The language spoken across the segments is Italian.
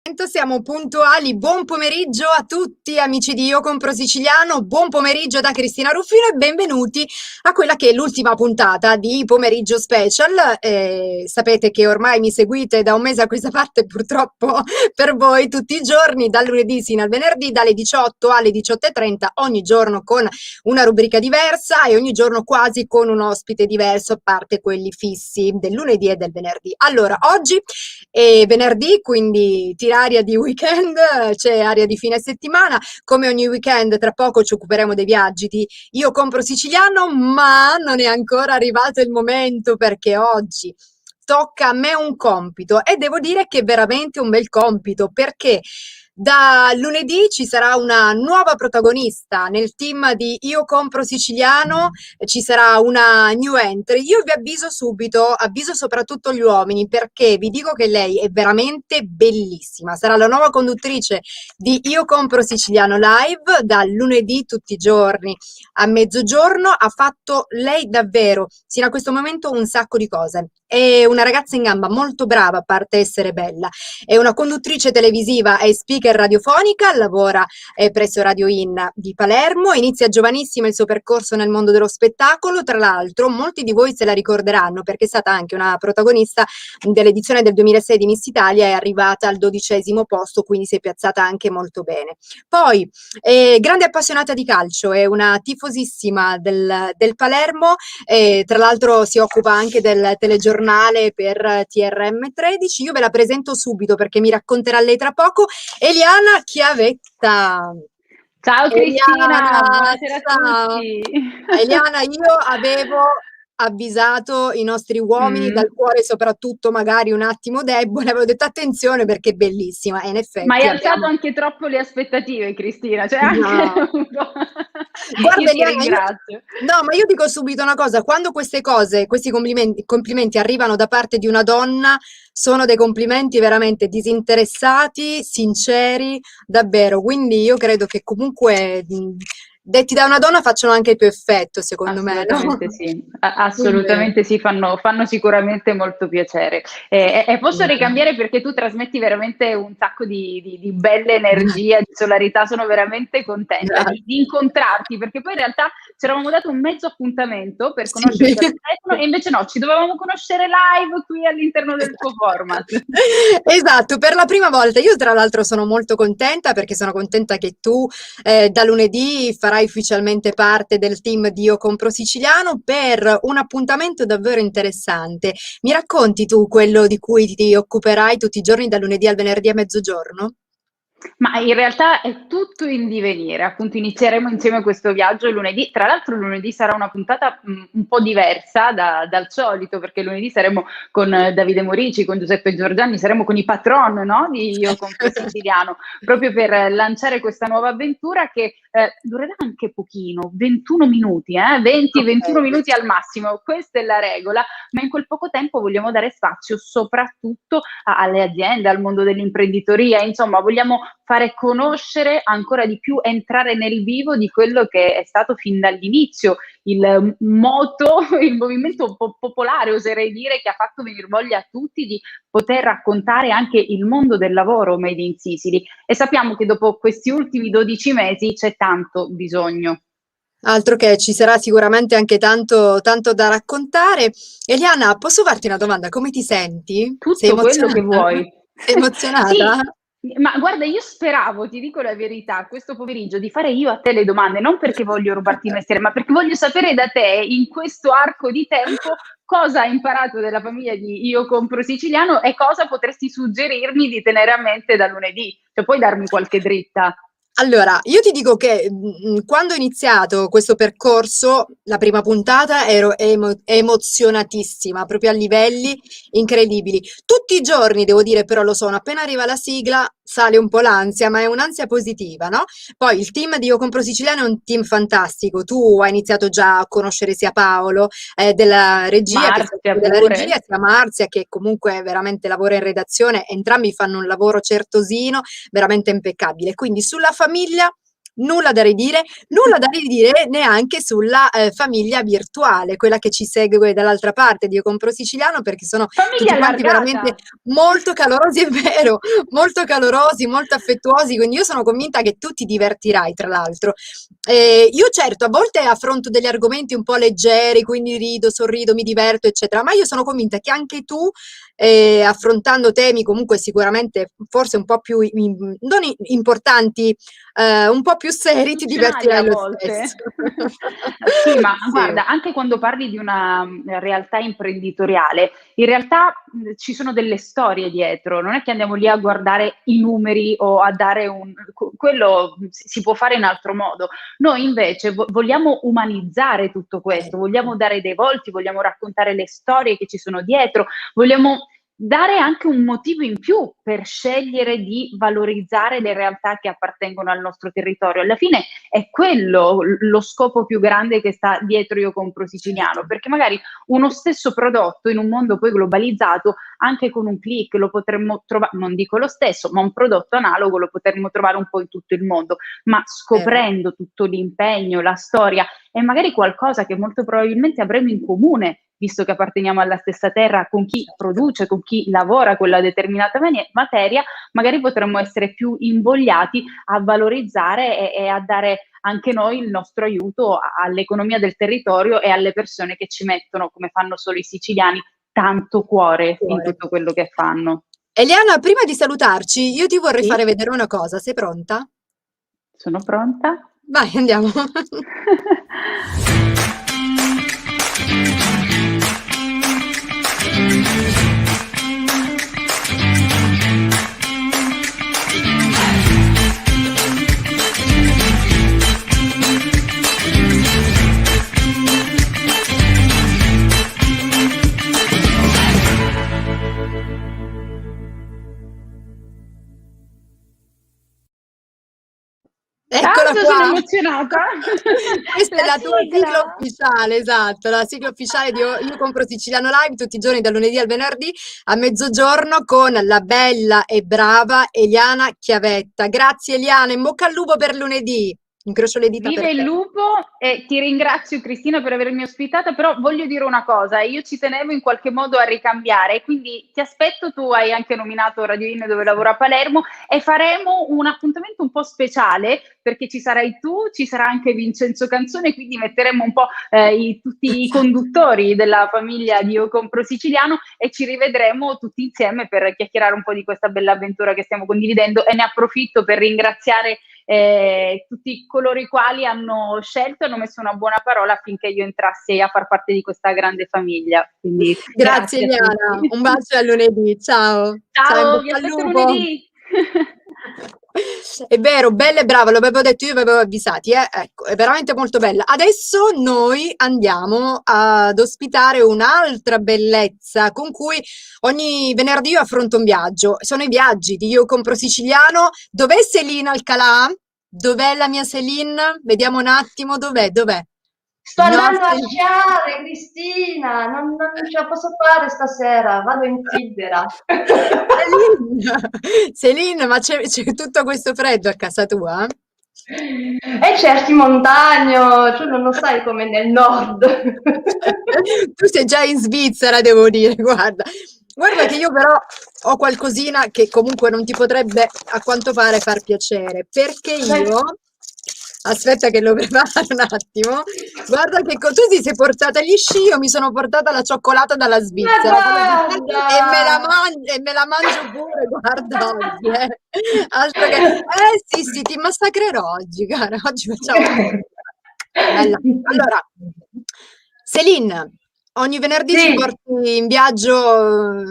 Siamo puntuali, buon pomeriggio a tutti amici di Io Compro Siciliano, buon pomeriggio da Cristina Ruffino e benvenuti a quella che è l'ultima puntata di Pomeriggio Special. Sapete che ormai mi seguite da un mese a questa parte, purtroppo per voi tutti i giorni, dal lunedì sino al venerdì, dalle 18 alle 18:30, ogni giorno con una rubrica diversa e ogni giorno quasi con un ospite diverso, a parte quelli fissi del lunedì e del venerdì. Allora, oggi è venerdì, quindi tira aria di weekend, c'è aria di fine settimana. Come ogni weekend, tra poco ci occuperemo dei viaggi di Io Compro Siciliano, ma non è ancora arrivato il momento perché oggi tocca a me un compito e devo dire che è veramente un bel compito perché da lunedì ci sarà una nuova protagonista nel team di Io Compro Siciliano, ci sarà una new entry. Io vi avviso subito, avviso soprattutto gli uomini perché vi dico che lei è veramente bellissima. Sarà la nuova conduttrice di Io Compro Siciliano Live dal lunedì tutti i giorni a mezzogiorno. Ha fatto lei davvero sino a questo momento un sacco di cose. È una ragazza in gamba molto brava, a parte essere bella. È una conduttrice televisiva e speaker radiofonica, lavora presso Radio In di Palermo, inizia giovanissima il suo percorso nel mondo dello spettacolo. Tra l'altro, molti di voi se la ricorderanno perché è stata anche una protagonista dell'edizione del 2006 di Miss Italia, è arrivata al 12° posto, quindi si è piazzata anche molto bene. Poi, grande appassionata di calcio, è una tifosissima del Palermo, tra l'altro si occupa anche del telegiornale per TRM13. Io ve la presento subito perché mi racconterà lei tra poco. Eliana Chiavetta. Ciao Cristina, Eliana, buonasera a ciao. tutti. Eliana, io avevo avvisato i nostri uomini, dal Mm. cuore soprattutto magari un attimo debole, avevo detto attenzione perché è bellissima e in Ma hai effetti alzato abbiamo... anche troppo le aspettative, Cristina, cioè anche No. un po'. Guarda Io ti Eliana, ringrazio. no, ma io dico subito una cosa, quando queste cose, questi complimenti arrivano da parte di una donna, sono dei complimenti veramente disinteressati, sinceri, davvero, quindi io credo che comunque detti da una donna facciano anche più effetto, secondo me, no? Assolutamente sì, Quindi, assolutamente sì, fanno sicuramente molto piacere. E posso ricambiare perché tu trasmetti veramente un sacco di bella energia, di solarità, sono veramente contenta di grazie. incontrarti perché poi in realtà ci eravamo dato un mezzo appuntamento per Sì. conoscerci al telefono e invece no, ci dovevamo conoscere live qui all'interno del tuo format. Esatto, per la prima volta. Io tra l'altro sono molto contenta perché sono contenta che tu da lunedì farai ufficialmente parte del team di Io Compro Siciliano per un appuntamento davvero interessante. Mi racconti tu quello di cui ti occuperai tutti i giorni dal lunedì al venerdì a mezzogiorno? Ma in realtà è tutto in divenire, appunto inizieremo insieme questo viaggio lunedì. Tra l'altro lunedì sarà una puntata un po' diversa dal solito, perché lunedì saremo con Davide Morici, con Giuseppe Giorgiani, saremo con i patron, no? Di Io Compro Siciliano, proprio per lanciare questa nuova avventura che durerà anche pochino, 21 minuti, 20-21 Ok. minuti al massimo, questa è la regola, ma in quel poco tempo vogliamo dare spazio soprattutto alle aziende, al mondo dell'imprenditoria, insomma vogliamo fare conoscere ancora di più, entrare nel vivo di quello che è stato fin dall'inizio il moto, il movimento popolare, oserei dire, che ha fatto venire voglia a tutti di poter raccontare anche il mondo del lavoro made in Sicily. E sappiamo che dopo questi ultimi 12 mesi c'è tanto bisogno. Altro che ci sarà sicuramente anche tanto, tanto da raccontare. Eliana, posso farti una domanda? Come ti senti? Sei Tutto quello che emozionata? vuoi. Sei emozionata? Sì, ma guarda, io speravo, ti dico la verità, questo pomeriggio di fare io a te le domande, non perché voglio rubarti il mestiere, ma perché voglio sapere da te, in questo arco di tempo, cosa hai imparato della famiglia di Io Compro Siciliano e cosa potresti suggerirmi di tenere a mente da lunedì. Cioè, puoi darmi qualche dritta? Allora, io ti dico che quando ho iniziato questo percorso, la prima puntata ero emozionatissima, proprio a livelli incredibili. Tutti i giorni, devo dire, però lo sono, appena arriva la sigla sale un po' l'ansia, ma è un'ansia positiva, no? Poi il team di Io Compro Siciliano è un team fantastico. Tu hai iniziato già a conoscere sia Paolo della regia, che si Marzia occupa della regia, pure? sia Marzia, che comunque veramente lavora in redazione. Entrambi fanno un lavoro certosino veramente impeccabile. Quindi sulla famiglia nulla da ridire, nulla da ridire neanche sulla famiglia virtuale, quella che ci segue dall'altra parte di Io Compro Siciliano, perché sono Famiglia tutti quanti veramente allargata. molto calorosi, è vero, molto calorosi, molto affettuosi, quindi io sono convinta che tu ti divertirai, tra l'altro. Io certo, a volte affronto degli argomenti un po' leggeri, quindi rido, sorrido, mi diverto, eccetera, ma io sono convinta che anche tu, affrontando temi comunque sicuramente forse un po' più non importanti, un po' più seri, ti Istituzionali a divertirai lo volte. stesso. Sì, ma Sì. guarda, anche quando parli di una realtà imprenditoriale, in realtà ci sono delle storie dietro, non è che andiamo lì a guardare i numeri o a dare quello si può fare in altro modo. Noi invece vogliamo umanizzare tutto questo, Ecco. vogliamo dare dei volti, vogliamo raccontare le storie che ci sono dietro, vogliamo dare anche un motivo in più per scegliere di valorizzare le realtà che appartengono al nostro territorio. Alla fine è quello lo scopo più grande che sta dietro Io Compro Siciliano, Certo. perché magari uno stesso prodotto in un mondo poi globalizzato, anche con un click lo potremmo trovare, non dico lo stesso, ma un prodotto analogo lo potremmo trovare un po' in tutto il mondo, ma Vero. scoprendo tutto l'impegno, la storia e magari qualcosa che molto probabilmente avremo in comune, visto che apparteniamo alla stessa terra, con chi Certo. produce, con chi lavora quella determinata materia, magari potremmo essere più invogliati a valorizzare e a dare anche noi il nostro aiuto all'economia del territorio e alle persone che ci mettono, come fanno solo i siciliani, tanto cuore in Cuore. tutto quello che fanno. Eliana, prima di salutarci, io ti vorrei fare Sì? vedere una cosa. Sei pronta? Sono pronta? Vai, andiamo. Eccola Tanto sono qua. emozionata. Questa è La la tua sigla sigla. ufficiale, esatto, la sigla ufficiale di Io Compro Siciliano Live tutti i giorni dal lunedì al venerdì a mezzogiorno con la bella e brava Eliana Chiavetta. Grazie Eliana, in bocca al lupo per lunedì. Incrocio le dita per Vive il te. lupo e ti ringrazio Cristina per avermi ospitata, però voglio dire una cosa, io ci tenevo in qualche modo a ricambiare, quindi ti aspetto, tu hai anche nominato Radio In dove lavoro a Palermo e faremo un appuntamento un po' speciale perché ci sarai tu, ci sarà anche Vincenzo Canzone, quindi metteremo un po' tutti i conduttori della famiglia di Io Compro Siciliano e ci rivedremo tutti insieme per chiacchierare un po' di questa bella avventura che stiamo condividendo e ne approfitto per ringraziare tutti coloro i quali hanno scelto e hanno messo una buona parola affinché io entrassi a far parte di questa grande famiglia. Quindi Grazie grazie a Eliana, tutti. un bacio e a lunedì. Ciao. Ciao, in Ciao, vi bocca al aspetto lupo. lunedì. È vero, bella e brava, lo avevo detto io, vi avevo avvisati, eh? Ecco, è veramente molto bella. Adesso noi andiamo ad ospitare un'altra bellezza con cui ogni venerdì io affronto un viaggio. Sono i viaggi di Io Compro Siciliano. Dov'è Selina Alcalà? Dov'è la mia Celine? Vediamo un attimo, dov'è? Dov'è? Sto No, andando a sciare, Cristina, non ce la posso fare stasera, vado in Tiddera. Celine, Celine, ma c'è tutto questo freddo a casa tua? E certi montagno, tu non lo sai come nel nord. Tu sei già in Svizzera, devo dire, guarda. Guarda che io però ho qualcosina che comunque non ti potrebbe a quanto pare far piacere, perché io, aspetta che lo preparo un attimo, guarda che tu ti sei portata gli sci, io mi sono portata la cioccolata dalla Ma Svizzera, guarda! e me la mangio pure, guarda oggi, eh. Altro che, sì, sì, ti massacrerò oggi, cara, oggi facciamo così. Bella. Allora, Céline, ogni venerdì ci Sì, porti in viaggio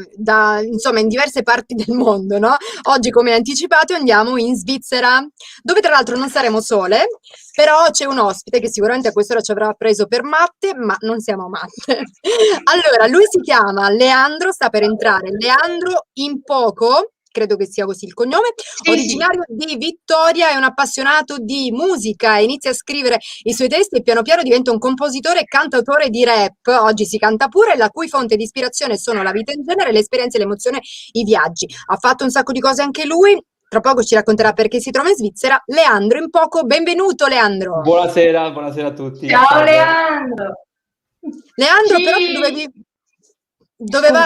insomma, in diverse parti del mondo, no? Oggi, come anticipato, andiamo in Svizzera, dove tra l'altro non saremo sole, però c'è un ospite che sicuramente a quest'ora ci avrà preso per matte, ma non siamo matte. Allora, lui si chiama Leandro, sta per entrare, Leandro Impoco, credo che sia così il cognome, sì, sì. originario di Vittoria, è un appassionato di musica, inizia a scrivere i suoi testi e piano piano diventa un compositore e cantautore di rap. Oggi si canta pure, la cui fonte di ispirazione sono la vita in genere, le esperienze, le emozioni, i viaggi. Ha fatto un sacco di cose anche lui. tra poco ci racconterà perché si trova in Svizzera, Leandro in poco. Benvenuto Leandro! Buonasera, buonasera a tutti. Ciao Salve. Leandro! Leandro, però Ci... doveva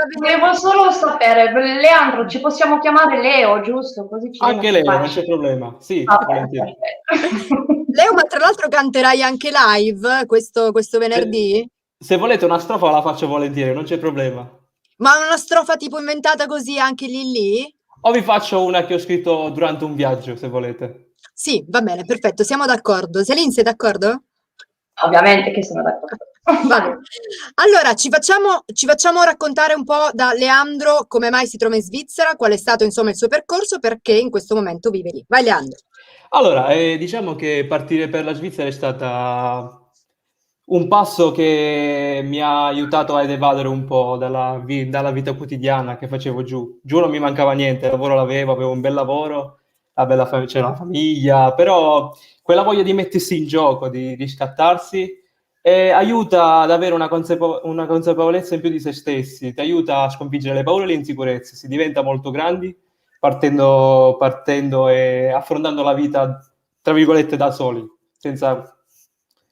venire... volevo solo sapere, Leandro, ci possiamo chiamare Leo, giusto? Così ci viene Anche più Leo, non facile. c'è problema. Sì, Ok, volentieri. perfetto. Leo, ma tra l'altro canterai anche live questo venerdì? Se volete una strofa la faccio volentieri, non c'è problema. Ma una strofa tipo inventata così anche lì? O vi faccio una che ho scritto durante un viaggio, se volete. Sì, va bene, perfetto, siamo d'accordo. Selin, sei d'accordo? Ovviamente che sono d'accordo. Va bene. Allora, ci facciamo raccontare un po' da Leandro come mai si trova in Svizzera, qual è stato insomma il suo percorso, perché in questo momento vive lì. Vai Leandro. Allora, diciamo che partire per la Svizzera è stata un passo che mi ha aiutato ad evadere un po' dalla vita quotidiana che facevo giù. Giù non mi mancava niente, il lavoro l'avevo, avevo un bel lavoro, c'era la famiglia, però quella voglia di mettersi in gioco, di riscattarsi, aiuta ad avere una consapevolezza in più di se stessi, ti aiuta a sconfiggere le paure e le insicurezze, si diventa molto grandi partendo e affrontando la vita, tra virgolette, da soli, senza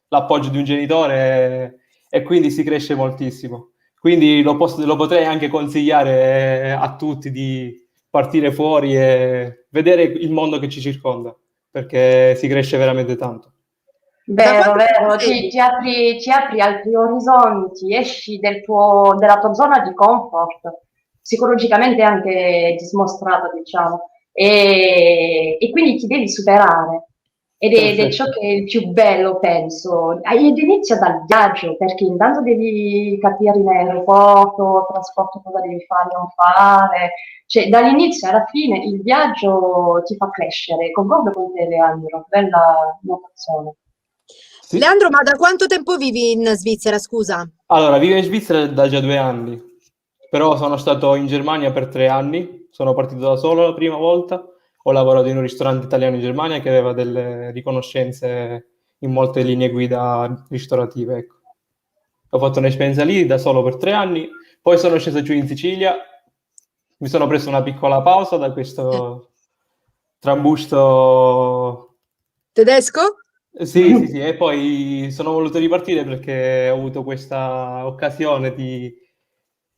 l'appoggio di un genitore e quindi si cresce moltissimo. Quindi lo potrei anche consigliare a tutti di partire fuori e vedere il mondo che ci circonda, perché si cresce veramente tanto. Da Vero, quanto tempo vero, sei lì? ti apri altri orizzonti, esci della tua zona di comfort, psicologicamente anche dismostrata, diciamo, e quindi ti devi superare. Ed è ciò Perfetto. che è il più bello, penso. Ed inizia dal viaggio, perché intanto devi capire in aeroporto, trasporto, cosa devi fare, non fare. Cioè, dall'inizio alla fine il viaggio ti fa crescere. Concordo con te, Leandro, bella notazione. Sì. Leandro, ma da quanto tempo vivi in Svizzera, scusa? Allora, vivo in Svizzera da già 2 anni, però sono stato in Germania per 3 anni, sono partito da solo la prima volta, ho lavorato in un ristorante italiano in Germania che aveva delle riconoscenze in molte linee guida ristorative, ecco. Ho fatto un'esperienza lì da solo per 3 anni, poi sono sceso giù in Sicilia, mi sono preso una piccola pausa da questo trambusto. Tedesco? Sì, sì, sì, e poi sono voluto ripartire perché ho avuto questa occasione di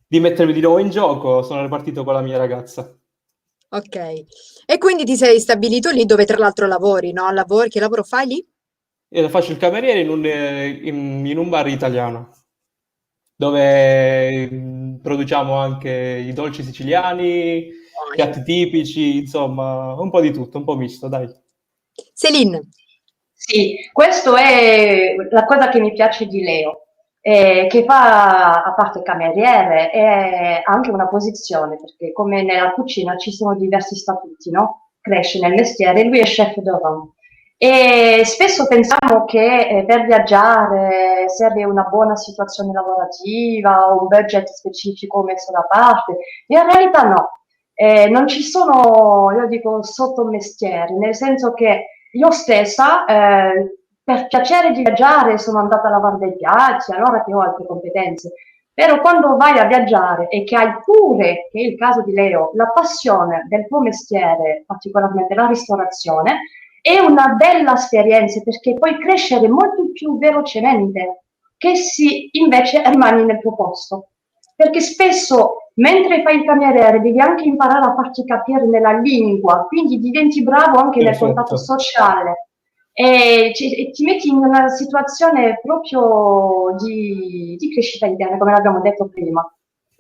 mettermi di nuovo in gioco, sono ripartito con la mia ragazza. Ok. E quindi ti sei stabilito lì dove tra l'altro lavori, no? Che lavoro fai lì? E faccio il cameriere in un bar italiano, dove produciamo anche i dolci siciliani, piatti tipici, insomma, un po' di tutto, un po' misto, dai. Selin, Sì, questo è la cosa che mi piace di Leo, che fa, a parte cameriere, è anche una posizione, perché come nella cucina ci sono diversi statuti, no? Cresce nel mestiere, lui è chef de rang. E spesso pensiamo che per viaggiare serve una buona situazione lavorativa o un budget specifico messo da parte. In realtà no. Non ci sono, io dico, sottomestieri, nel senso che io stessa, per piacere di viaggiare, sono andata a lavare dei piatti, allora che ho altre competenze. Però quando vai a viaggiare e che hai pure, che è il caso di Leo, la passione del tuo mestiere, particolarmente la ristorazione, è una bella esperienza perché puoi crescere molto più velocemente che se invece rimani nel tuo posto. Perché spesso, mentre fai il cameriere, devi anche imparare a farti capire nella lingua, quindi diventi bravo anche nel contatto Perfetto. sociale e ti metti in una situazione proprio di crescita interna, come l'abbiamo detto prima.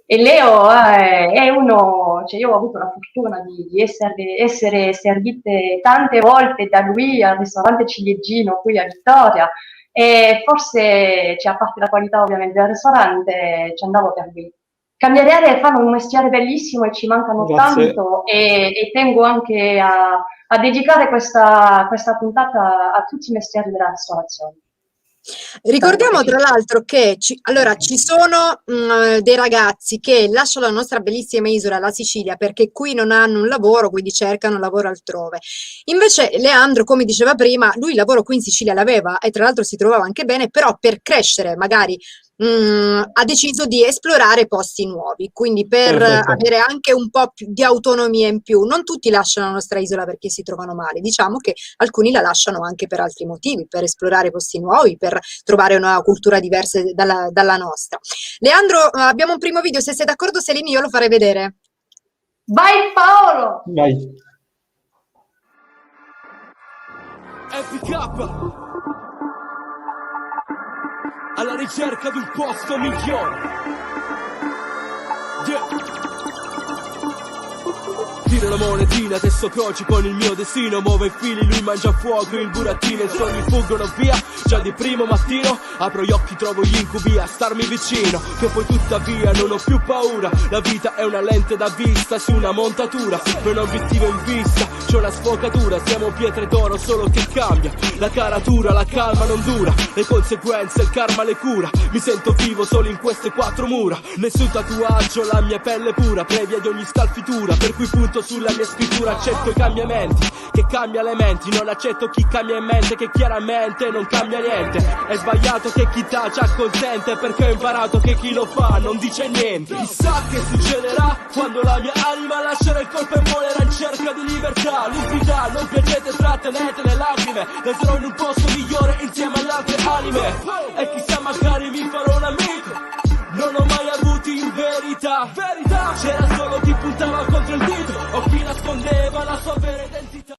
E Leo è uno, cioè io ho avuto la fortuna di essere servite tante volte da lui al ristorante Ciliegino qui a Vittoria e forse, cioè, a parte la qualità ovviamente del ristorante, ci andavo per lui. Cameriere fanno un mestiere bellissimo e ci mancano Grazie. tanto e tengo anche a dedicare questa puntata a tutti i mestieri della ristorazione. ricordiamo tra l'altro che allora, ci sono dei ragazzi che lasciano la nostra bellissima isola, la Sicilia, perché qui non hanno un lavoro, quindi cercano lavoro altrove. Invece Leandro, come diceva prima, lui il lavoro qui in Sicilia l'aveva e tra l'altro si trovava anche bene, però per crescere magari ha deciso di esplorare posti nuovi, quindi per Perfetto. avere anche un po' più di autonomia in più. Non tutti lasciano la nostra isola perché si trovano male, diciamo che alcuni la lasciano anche per altri motivi, per esplorare posti nuovi, per trovare una cultura diversa dalla nostra. Leandro, abbiamo un primo video, se sei d'accordo Selini io lo farei vedere. Vai Paolo! Vai. FK alla ricerca di un posto migliore. Yeah. Tiro la monetina, testo croci con il mio destino. Muove i fili, lui mangia fuoco, il burattino. I sogni fuggono via, già di primo mattino. Apro gli occhi, trovo gli incubi a starmi vicino. Che poi tuttavia non ho più paura. La vita è una lente da vista su una montatura. Non ho obiettivo in vista, c'ho la sfocatura. Siamo pietre d'oro, solo che cambia la caratura, la calma non dura. Le conseguenze, il karma le cura. Mi sento vivo solo in queste quattro mura. Nessun tatuaggio, la mia pelle pura, previa di ogni scalfitura. Per cui punto sulla mia scrittura, accetto i cambiamenti, che cambia le menti. Non accetto chi cambia in mente, che chiaramente non cambia niente. È sbagliato che chi tace acconsente, perché ho imparato che chi lo fa non dice niente. Chissà che succederà quando la mia anima lascerà il corpo e volerà in cerca di libertà. L'utilità, non piangete, trattenete le lacrime. Resterò in un posto migliore insieme alle altre anime. E chissà magari mi farò un amico. Non ho mai avuti in verità. C'era solo chi puntava contro il dito o chi nascondeva la sua vera identità.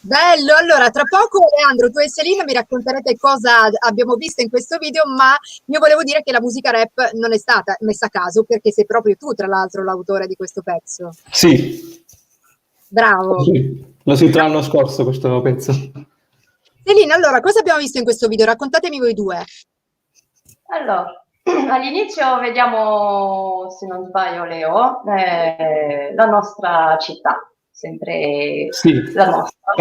Bello, allora tra poco Leandro, tu e Selina mi racconterete cosa abbiamo visto in questo video, ma io volevo dire che la musica rap non è stata messa a caso perché sei proprio tu tra l'altro l'autore di questo pezzo. Sì, Bravo. l'ho scritto l'anno scorso questo pezzo. Selina, allora cosa abbiamo visto in questo video? Raccontatemi voi due. Allora, all'inizio vediamo, se non sbaglio Leo, la nostra città, sempre Sì, la nostra.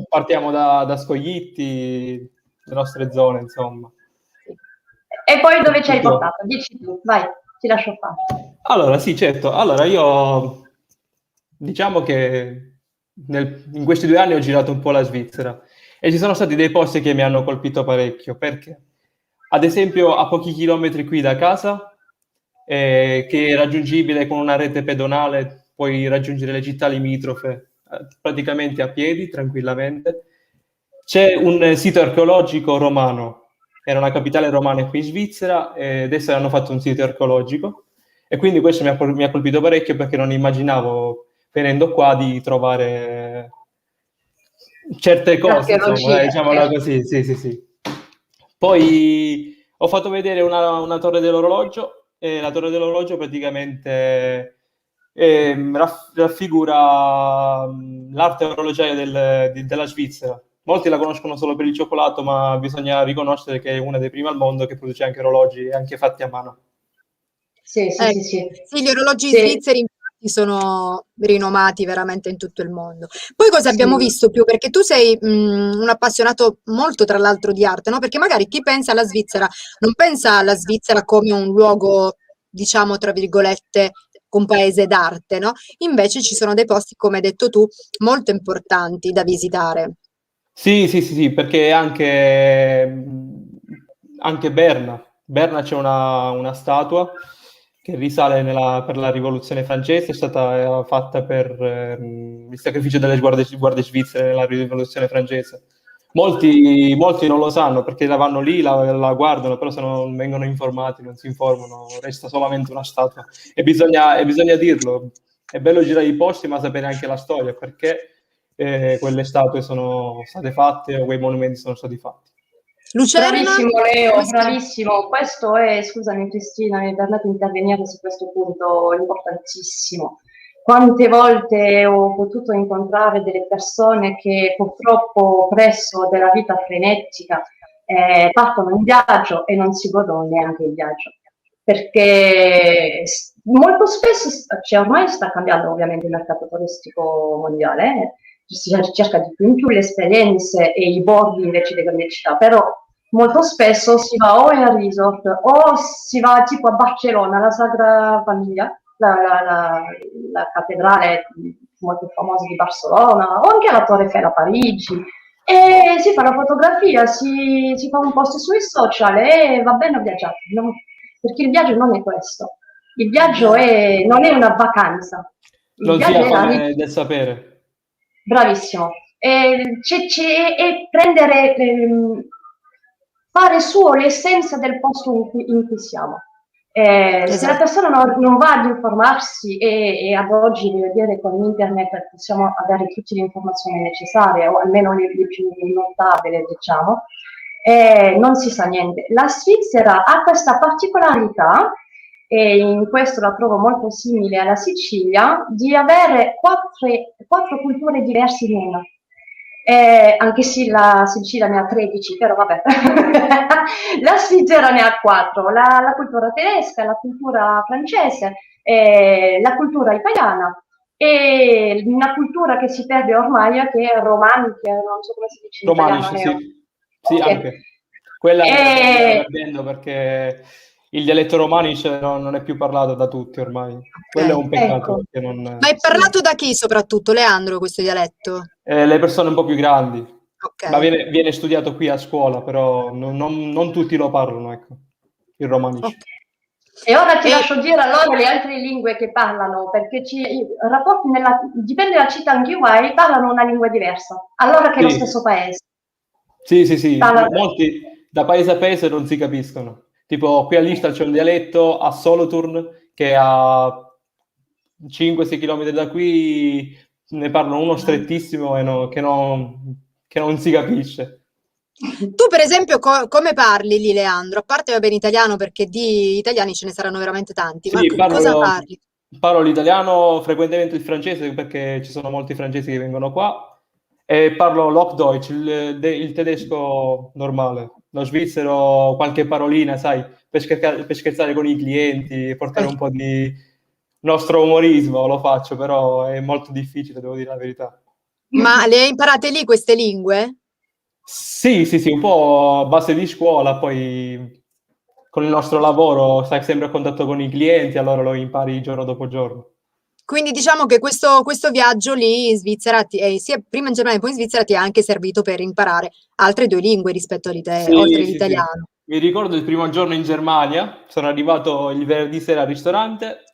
partiamo da Scoglitti, le nostre zone, insomma. E poi dove ci hai portato? Dici tu, vai, ti lascio fare. Allora, sì, certo. Allora, io diciamo che in questi 2 anni ho girato un po' la Svizzera e ci sono stati dei posti che mi hanno colpito parecchio, perché ad esempio a pochi chilometri qui da casa, che è raggiungibile con una rete pedonale, puoi raggiungere le città limitrofe praticamente a piedi, tranquillamente. C'è un sito archeologico romano, era una capitale romana qui in Svizzera, e adesso hanno fatto un sito archeologico, e quindi questo mi ha colpito parecchio perché non immaginavo, venendo qua, di trovare certe cose, insomma, diciamola così, sì. Poi ho fatto vedere una torre dell'orologio, e la torre dell'orologio praticamente raffigura l'arte orologiaia della Svizzera. Molti la conoscono solo per il cioccolato, ma bisogna riconoscere che è una dei primi al mondo che produce anche orologi, anche fatti a mano. Sì. Sì, gli orologi svizzeri infatti sono rinomati veramente in tutto il mondo. Poi cosa abbiamo visto più? Perché tu sei un appassionato molto tra l'altro di arte, no? Perché magari chi pensa alla Svizzera non pensa alla Svizzera come un luogo, diciamo, tra virgolette, un paese d'arte, no? Invece ci sono dei posti, come hai detto tu, molto importanti da visitare. Sì, perché anche Berna c'è una statua che risale per la rivoluzione francese, è stata fatta per il sacrificio delle guardie svizzere nella rivoluzione francese. Molti non lo sanno perché la vanno lì, la guardano, però se non vengono informati, non si informano, resta solamente una statua. E bisogna dirlo, è bello girare i posti, ma sapere anche la storia, perché quelle statue sono state fatte o quei monumenti sono stati fatti. Lucerna? Bravissimo Leo, bravissimo. Questo è, scusami Cristina, mi permetto di intervenire su questo punto importantissimo. Quante volte ho potuto incontrare delle persone che purtroppo presso della vita frenetica partono in viaggio e non si godono neanche il viaggio, perché molto spesso, cioè ormai sta cambiando ovviamente il mercato turistico mondiale, si cerca di più in più le esperienze e i borghi invece delle grandi città, però molto spesso si va o in resort o si va tipo a Barcellona, la Sagrada Famiglia, la cattedrale molto famosa di Barcellona, o anche la Torre Eiffel a Parigi, E si fa la fotografia, si fa un post sui social e va bene a viaggiare, perché il viaggio non è questo. Il viaggio non è una vacanza, il Non viaggio sia è la fame del sapere. bravissimo. E prendere, fare suo l'essenza del posto in cui siamo. Se la Esatto. persona non va ad informarsi e ad oggi, devo dire, con internet possiamo avere tutte le informazioni necessarie, o almeno le più notabili, diciamo, non si sa niente. La Svizzera ha questa particolarità, e in questo la trovo molto simile alla Sicilia, di avere quattro culture diverse in una. Anche se la Sicilia ne ha 13, però vabbè. La Svizzera ne ha 4, la cultura tedesca, la cultura francese, la cultura italiana e una cultura che si perde ormai, che è romanica, non so come si dice in italiano. Romanici, sì. Sì, anche. Quella è perdendo perché il dialetto romanice non è più parlato da tutti ormai. Quello è un peccato. Ecco. Perché non... Ma è parlato da chi soprattutto, Leandro, questo dialetto? Le persone un po' più grandi. Ok. Ma viene studiato qui a scuola, però non tutti lo parlano, ecco, il romanice. Ok. E ora ti lascio dire allora le altre lingue che parlano, perché i rapporti dipende dalla città in cui vai, parlano una lingua diversa, allora che è lo Sì. stesso paese. Sì. Molti da paese a paese non si capiscono. Tipo, qui all'Istal c'è un dialetto a Solothurn che a 5-6 km da qui ne parlano uno strettissimo e che non si capisce. Tu per esempio come parli lì, Leandro? A parte va bene italiano, perché di italiani ce ne saranno veramente tanti, Sì, ma cosa parli? Parlo l'italiano, frequentemente il francese, perché ci sono molti francesi che vengono qua, e parlo Hochdeutsch, il tedesco normale, lo svizzero, qualche parolina, sai, per scherzare con i clienti, portare un po' di nostro umorismo, lo faccio, però è molto difficile, devo dire la verità. Ma le hai imparate lì queste lingue? Sì, un po' a base di scuola, poi con il nostro lavoro stai sempre a contatto con i clienti, allora lo impari giorno dopo giorno. Quindi diciamo che questo viaggio lì in Svizzera, sia prima in Germania e poi in Svizzera, ti ha anche servito per imparare altre 2 lingue rispetto oltre l'italiano. Sì. Mi ricordo il primo giorno in Germania, sono arrivato il venerdì sera al ristorante,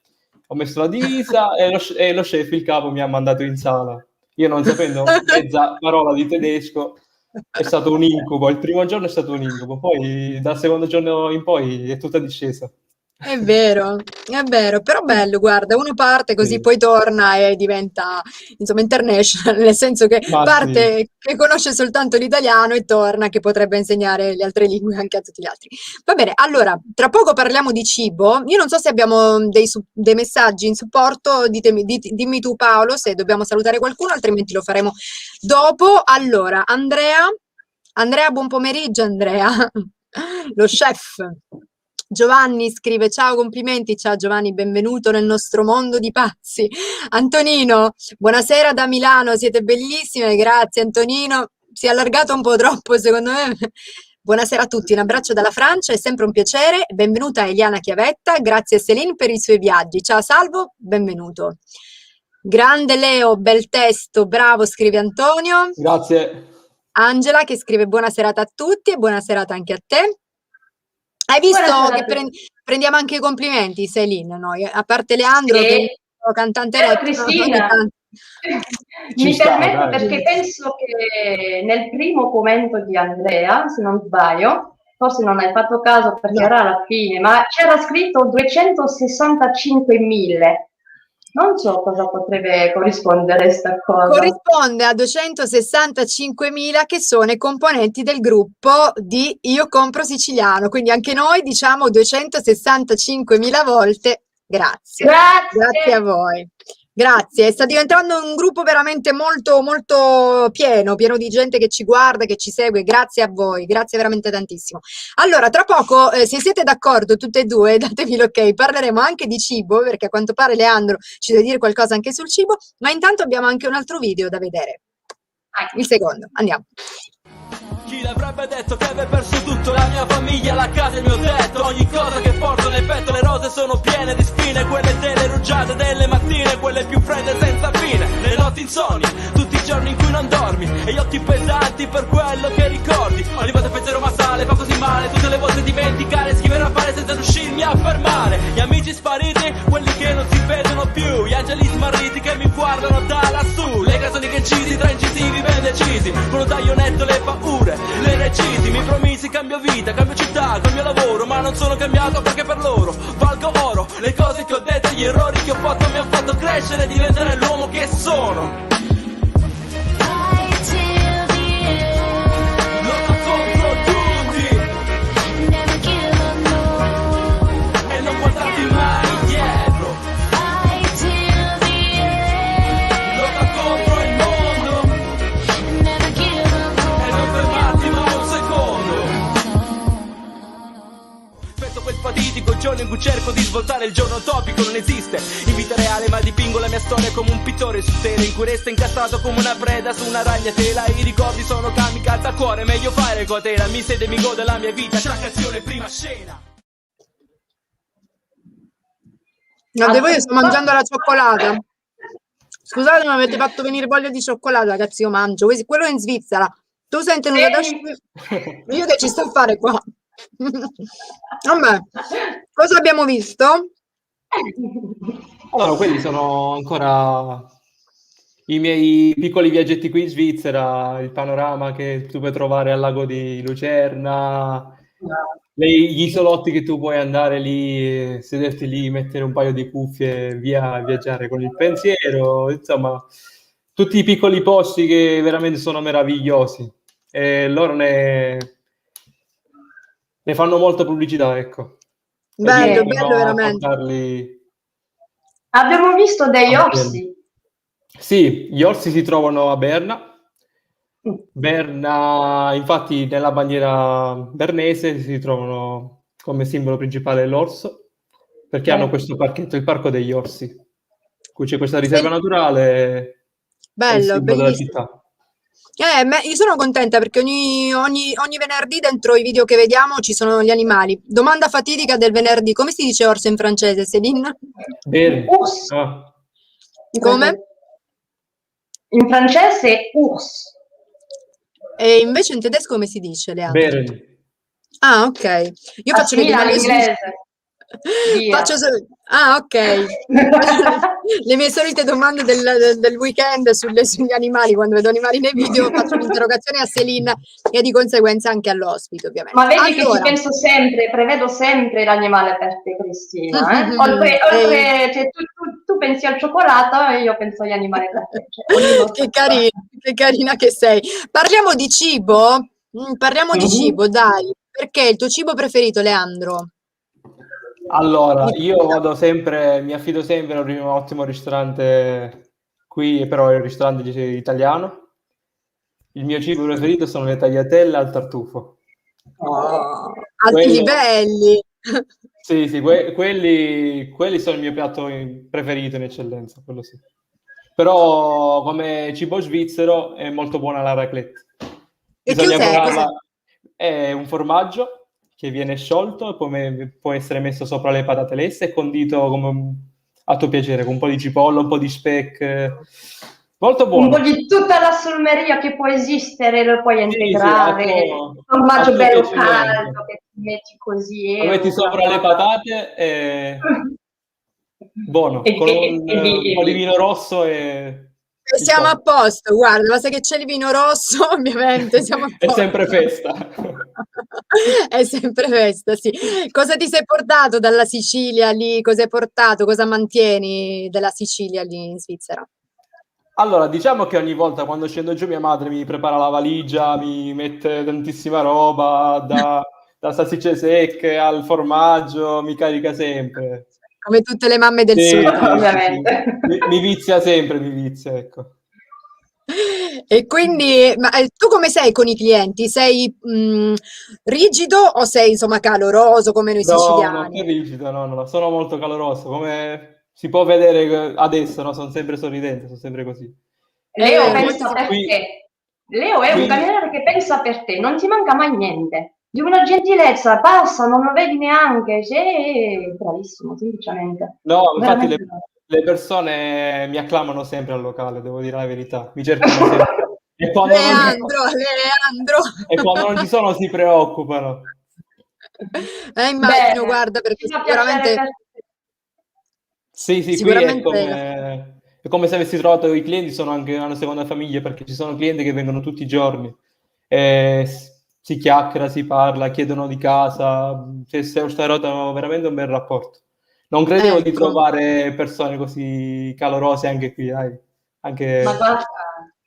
ho messo la divisa e lo chef, il capo, mi ha mandato in sala. Io non sapendo mezza parola di tedesco, è stato un incubo. Il primo giorno è stato un incubo, poi dal secondo giorno in poi è tutta discesa. È vero, però bello, guarda, uno parte così, Sì. poi torna e diventa, insomma, international, nel senso che Ma parte che conosce soltanto l'italiano e torna che potrebbe insegnare le altre lingue anche a tutti gli altri. Va bene, allora, tra poco parliamo di cibo. Io non so se abbiamo dei messaggi in supporto, dimmi tu Paolo se dobbiamo salutare qualcuno, altrimenti lo faremo dopo. Allora, Andrea, buon pomeriggio Andrea, lo chef. Giovanni scrive: ciao, complimenti. Ciao Giovanni, benvenuto nel nostro mondo di pazzi. Antonino, buonasera da Milano, siete bellissime, grazie Antonino. Si è allargato un po' troppo secondo me. Buonasera a tutti, un abbraccio dalla Francia, è sempre un piacere. Benvenuta Eliana Chiavetta, grazie a Céline per i suoi viaggi. Ciao Salvo, benvenuto. Grande Leo, bel testo, bravo, scrive Antonio. Grazie. Angela che scrive: buona serata a tutti e buona serata anche a te. Hai visto che prendiamo anche i complimenti, Céline, noi? A parte Leandro, che è un cantante Cristina, mi permetto perché penso che nel primo commento di Andrea, se non sbaglio, forse non hai fatto caso perché era alla fine, ma c'era scritto 265.000. Non so cosa potrebbe corrispondere questa cosa. Corrisponde a 265.000 che sono i componenti del gruppo di Io Compro Siciliano, quindi anche noi diciamo 265.000 volte grazie. Grazie a voi. Grazie, sta diventando un gruppo veramente molto molto pieno di gente che ci guarda, che ci segue, grazie a voi, grazie veramente tantissimo. Allora, tra poco, se siete d'accordo tutte e due, datevi l'ok, parleremo anche di cibo, perché a quanto pare Leandro ci deve dire qualcosa anche sul cibo, ma intanto abbiamo anche un altro video da vedere. Il secondo, andiamo. Chi l'avrebbe detto che avrei perso tutto? La mia famiglia, la casa, il mio tetto. Ogni cosa che porto nel petto. Le rose sono piene di spine. Quelle delle rugiade delle mattine, quelle più fredde senza fine. Le notti insonni, tutti i giorni in cui non dormi e gli occhi pesanti per quello che ricordi. Ogni volta pensiero ma sale, fa così male, tutte le volte dimenticare, scrivere a fare senza riuscirmi a fermare. Gli amici spariti, quelli che non si vedono più, gli angeli smarriti che mi guardano da lassù. Le canzoni che incisi, tra incisivi ben decisi, con un taglionetto le paure, le recisi. Mi promisi cambio vita, cambio città, cambio lavoro, ma non sono cambiato perché per loro valgo oro. Le cose che ho detto, gli errori che ho fatto mi hanno fatto crescere e diventare l'uomo che sono. Lotta contro tutti e non guardarti mai indietro. Lotta contro il mondo e non fermarti mai un secondo. Penso quel fatidico giorno in cui cerco di svoltare il giorno topico non esiste. In vita reale ma dipingo la mia storia come un pittore su tela in cui resta incastrato come una preda su una ragnatela. I ricordi sono kamikaze a cuore, meglio fare cotela. Mi sede e mi gode la mia vita, tra canzone prima scena. No, devo io sto mangiando la cioccolata. Scusate, mi avete fatto venire voglia di cioccolata, ragazzi, io mangio. Quello è in Svizzera. Tu sei tenuta da io che ci sto a fare qua? Vabbè, cosa abbiamo visto? Allora, quelli sono ancora i miei piccoli viaggetti qui in Svizzera, il panorama che tu puoi trovare al lago di Lucerna, gli isolotti che tu puoi andare lì, sederti lì, mettere un paio di cuffie, via, viaggiare con il pensiero, insomma, tutti i piccoli posti che veramente sono meravigliosi e loro ne fanno molta pubblicità, ecco. Bello, E bello a veramente. portarli. Abbiamo visto degli orsi. Sì, gli orsi si trovano a Berna. Berna, infatti, nella bandiera bernese si trovano come simbolo principale l'orso, perché hanno questo parchetto, il Parco degli Orsi, cui c'è questa riserva naturale, è il Bello, simbolo della bellissimo. città. Io sono contenta perché ogni venerdì dentro i video che vediamo ci sono gli animali. Domanda fatidica del venerdì: come si dice orso in francese, Céline? Bene. Urs. Ah, Come? In francese urs. E invece in tedesco come si dice, Leandro? Beren. Ah, ok. Io faccio le Assimila domande all'inglese. Via. Faccio ah, ok. Le mie solite domande del weekend sugli animali, quando vedo animali nei video, faccio l'interrogazione a Céline e di conseguenza anche all'ospite, ovviamente. Ma vedi che ci Allora, penso sempre, prevedo sempre l'animale per te, Cristina. Oltre, cioè, tu pensi al cioccolato e io penso agli animali per te. Cioè, che carina che sei. Parliamo di cibo? Parliamo di cibo, dai. Perché il tuo cibo preferito, Leandro? Allora, io vado sempre, mi affido sempre a un ottimo ristorante qui, però è un ristorante italiano. Il mio cibo preferito sono le tagliatelle al tartufo. Alti livelli. Sì, quelli sono il mio piatto preferito in eccellenza, quello sì. Però come cibo svizzero è molto buona la raclette. E Bisogna cos'è? provarla. È un formaggio che viene sciolto e poi può essere messo sopra le patate lesse e condito come a tuo piacere, con un po' di cipolla, un po' di speck. Molto buono. Un po' di tutta la solmeria che può esistere, lo puoi integrare. Sì, formaggio bello piacimento. caldo che ti metti così. Lo metti sopra le patate e buono, con un po' di vino rosso e siamo a posto, guarda, basta che c'è il vino rosso, ovviamente siamo a posto. È sempre festa. È sempre festa, sì. Cosa ti sei portato dalla Sicilia lì? Cosa hai portato? Cosa mantieni della Sicilia lì in Svizzera? Allora, diciamo che ogni volta quando scendo giù mia madre mi prepara la valigia, mi mette tantissima roba, da salsicce secche al formaggio, mi carica sempre. Come tutte le mamme del Sì, sud. Ovviamente. Mi vizia sempre, ecco. E quindi, ma tu come sei con i clienti? Sei rigido o sei insomma caloroso come noi No, siciliani? non è rigido, no, sono molto caloroso, come si può vedere adesso, no? Sono sempre sorridente, sono sempre così. Leo pensa per Qui- te. Leo è un qui- cameriere che pensa per te, non ti manca mai niente. Di una gentilezza, passa, non lo vedi neanche. Bravissimo, semplicemente. No, infatti Veramente bravo. le persone mi acclamano sempre al locale, devo dire la verità. Mi cercano sempre. E quando non ci sono, Leandro. e quando non ci sono si preoccupano. Immagino, Bene, guarda, perché mi fa piacere per Sì, sì, qui sicuramente è come se avessi trovato i clienti, sono anche una seconda famiglia perché ci sono clienti che vengono tutti i giorni e si chiacchiera, si parla, chiedono di casa, si è instaurato veramente un bel rapporto. Non credevo di ecco. trovare persone così calorose anche qui, dai. Ma Anche... guarda,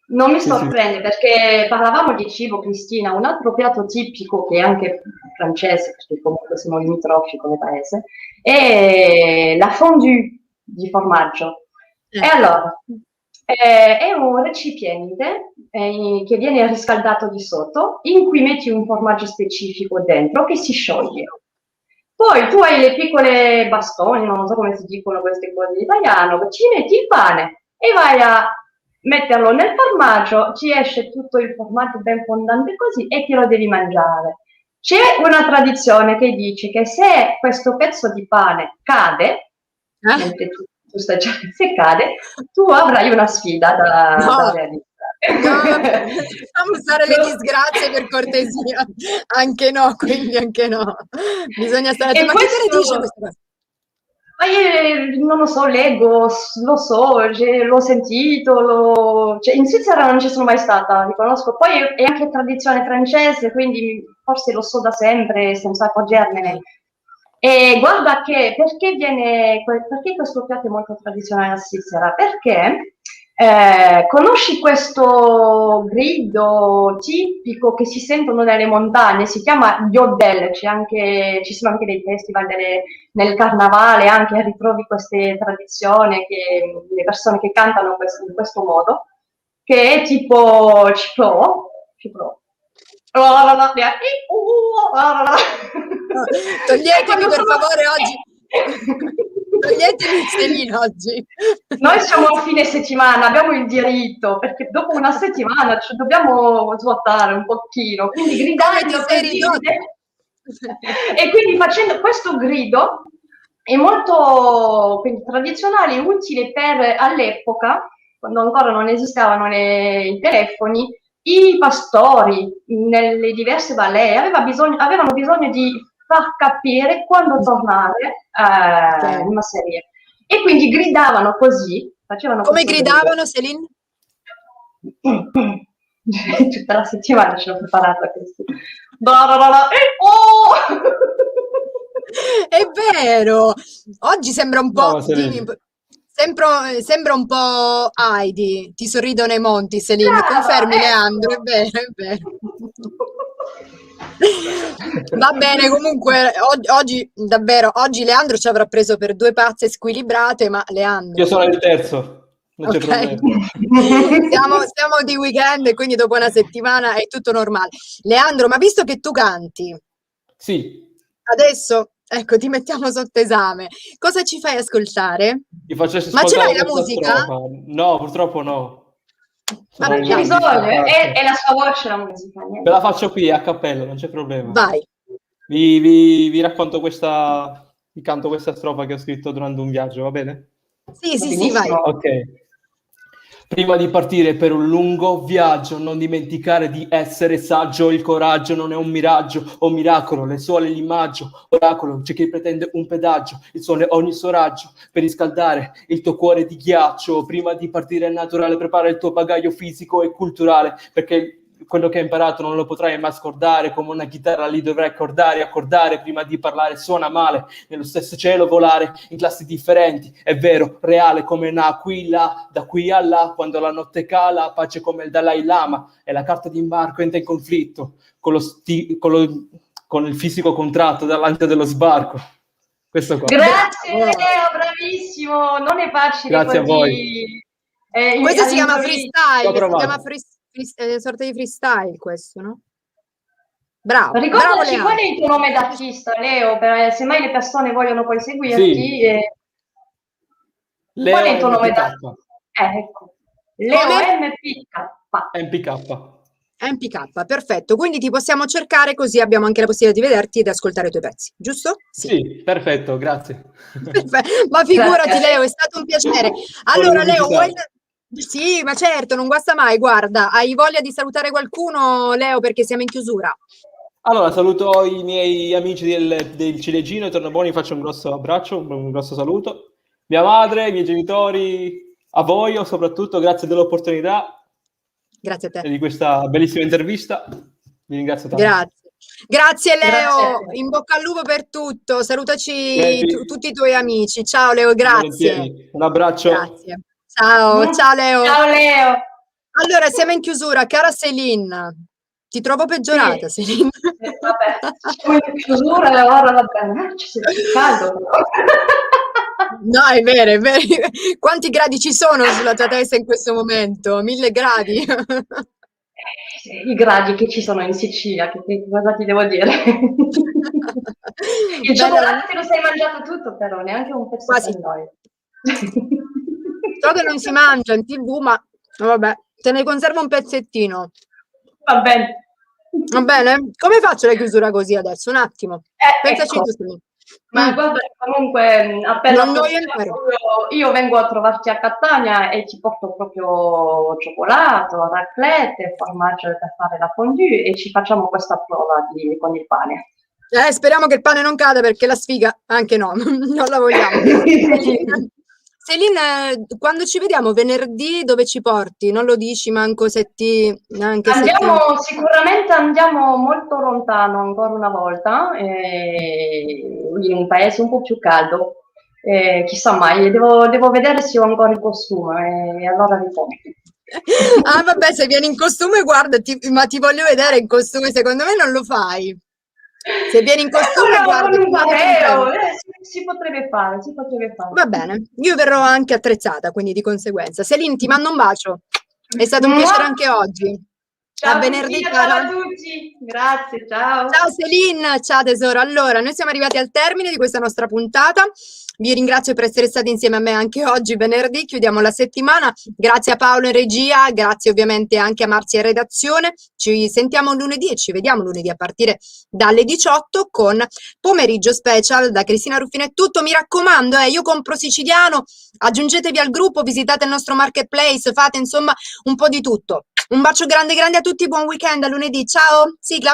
non mi Sì, sì. sorprende perché parlavamo di cibo, Cristina, un altro piatto tipico che è anche francese, perché comunque siamo limitrofi come paese, è la fondue di formaggio. E allora, è un recipiente che viene riscaldato di sotto, in cui metti un formaggio specifico dentro che si scioglie. Poi tu hai le piccole bastoni, non so come si dicono queste cose in italiano, ci metti il pane e vai a metterlo nel formaggio, ci esce tutto il formaggio ben fondante così e te lo devi mangiare. C'è una tradizione che dice che se questo pezzo di pane cade, mentre tu stai già, se cade, tu avrai una sfida da No, realizzare. no, lasciamo usare le disgrazie per cortesia. Anche no, quindi anche no. Bisogna stare attenti. E Ma chi te le dice questo, queste cose? ma io non lo so, leggo, lo so, l'ho sentito, cioè, in Svizzera non ci sono mai stata, li conosco. Poi è anche tradizione francese, quindi forse lo so da sempre senza accorgermene. E guarda che perché questo piatto è molto tradizionale in Svizzera? Perché conosci questo grido tipico che si sentono nelle montagne? Si chiama Yodel, ci sono anche dei festival nel carnavale, anche ritrovi queste tradizioni, le persone che cantano in questo modo, che è tipo Cipro. Toglietemi per favore oggi. Toglietemi Celine oggi. Noi siamo a fine settimana, abbiamo il diritto, perché dopo una settimana ci dobbiamo svuotare un pochino, quindi Come ti gridando sei così. ridotto? E quindi facendo questo grido è molto quindi, tradizionale e utile per all'epoca, quando ancora non esistevano i telefoni, i pastori nelle diverse ballee avevano bisogno di far capire quando tornare in una serie. E quindi gridavano così, facevano Come questo grido. gridavano, Celine? Tutta la settimana ce l'ho preparata questo. È vero! Oggi sembra un po', Brava Celine. sembra un po' Heidi, ti sorridono i monti, Celine. Brava, Confermi, Leandro, è ecco. vero, è vero. Va bene, comunque oggi Leandro ci avrà preso per due pazze squilibrate, ma Io Leandro, sono il terzo, non c'è ok? problema. Stiamo di weekend e quindi dopo una settimana è tutto normale. Leandro, ma visto che tu canti, Sì, adesso, ecco, ti mettiamo sotto esame. Cosa ci fai ascoltare? vi faccio Ma ce ascoltare l'hai la questa musica? strofa. No, purtroppo no. Ma Sono non in c'è Vabbè, bisogno, disparte. è la sua voce la musica, Ve la niente. faccio qui a cappella, non c'è problema. vai. Vi racconto vi canto questa strofa che ho scritto durante un viaggio, va bene? Sì, Va sì, sì, vai. benissimo. Ok. Prima di partire per un lungo viaggio, non dimenticare di essere saggio. Il coraggio non è un miraggio o miracolo, le suole l'immagino. Oracolo, c'è chi pretende un pedaggio, il sole ogni suo raggio per riscaldare il tuo cuore di ghiaccio. Prima di partire è naturale, prepara il tuo bagaglio fisico e culturale, perché quello che hai imparato non lo potrai mai scordare. Come una chitarra lì dovrai accordare prima di parlare. Suona male, nello stesso cielo volare in classi differenti, è vero, reale come un'aquila, da qui a là, quando la notte cala, pace come il Dalai Lama, e la carta d'imbarco entra in conflitto con il fisico contratto davanti dello sbarco. Questo qua. Grazie Bravo. Leo, bravissimo, non è facile Grazie a voi. così Questo si chiama all'improvviso. Ci ho freestyle, si chiama provato. sorta di freestyle questo, no? Bravo, bravo Ricordaci qual Leandro. è il tuo nome d'artista, Leo, se mai le persone vogliono poi seguirti. Sì, Qual è Leo il tuo nome MPK. d'artista? Ecco, Leo Come? MPK. MPK. MPK, perfetto. Quindi ti possiamo cercare così abbiamo anche la possibilità di vederti e di ascoltare i tuoi pezzi, giusto? Sì, perfetto, grazie. Ma figurati Grazie. Leo, è stato un piacere. Volevo Allora Leo, visitare. sì, ma certo, non guasta mai. Guarda, hai voglia di salutare qualcuno, Leo, perché siamo in chiusura? Allora, saluto i miei amici del Ciliegino e Tornabuoni, faccio un grosso abbraccio, un grosso saluto. Mia madre, i miei genitori, a voi soprattutto, grazie dell'opportunità Grazie a e te. di questa bellissima intervista. Vi ringrazio tanto. Grazie. Grazie Grazie Leo, a te. in bocca al lupo per tutto. Salutaci Previ, tutti i tuoi amici. Ciao Leo, grazie. volentieri. Un abbraccio. Grazie. Ciao, Mm. ciao Leo. Ciao Leo. Allora, siamo in chiusura, cara Celine. Ti trovo peggiorata, Sì, Celine. vabbè, siamo in chiusura e ora vabbè, ci sente caldo però. No, è vero, è vero. Quanti gradi ci sono sulla tua testa in questo momento? 1000 gradi? I gradi che ci sono in Sicilia, cosa ti devo dire? Il Bella cioccolato te lo sei mangiato tutto però, neanche un pezzo Quasi. per noi. So che non si mangia in TV, ma vabbè, te ne conservo un pezzettino. Va bene. Va bene? Come faccio la chiusura così adesso? Un attimo. Pensaci Ecco. tu, Celine. Ma guarda, comunque appena Non voglio possiamo, imparo. io vengo a trovarti a Catania e ti porto proprio cioccolato, raclette, formaggio per fare la fondue e ci facciamo questa prova con il pane. Speriamo che il pane non cada perché la sfiga anche no, non la vogliamo. Celine, quando ci vediamo venerdì dove ci porti? Non lo dici manco se ti... Anche se ti... Sicuramente andiamo molto lontano ancora una volta, in un paese un po' più caldo. Chissà mai, devo vedere se ho ancora il costume e allora rispondo. Ah vabbè, se vieni in costume guarda, ma ti voglio vedere in costume, secondo me non lo fai. Se vieni in costume guarda, Con un ti voglio pareo, vedere. si potrebbe fare, si potrebbe fare. Va bene, io verrò anche attrezzata, quindi di conseguenza. Celine, ti mando un bacio. È stato un piacere anche oggi. Ciao A venerdì, Cristina, ciao cara. a tutti. Grazie, ciao. Ciao Celine, ciao tesoro. Allora, noi siamo arrivati al termine di questa nostra puntata. Vi ringrazio per essere stati insieme a me anche oggi, venerdì. Chiudiamo la settimana. Grazie a Paolo in regia, grazie ovviamente anche a Marzia in redazione. Ci sentiamo lunedì e ci vediamo lunedì a partire dalle 18 con Pomeriggio Special da Cristina Ruffino. È tutto, mi raccomando, io compro siciliano. Aggiungetevi al gruppo, visitate il nostro marketplace, fate insomma un po' di tutto. Un bacio grande grande a tutti, buon weekend, a lunedì. Ciao, sigla.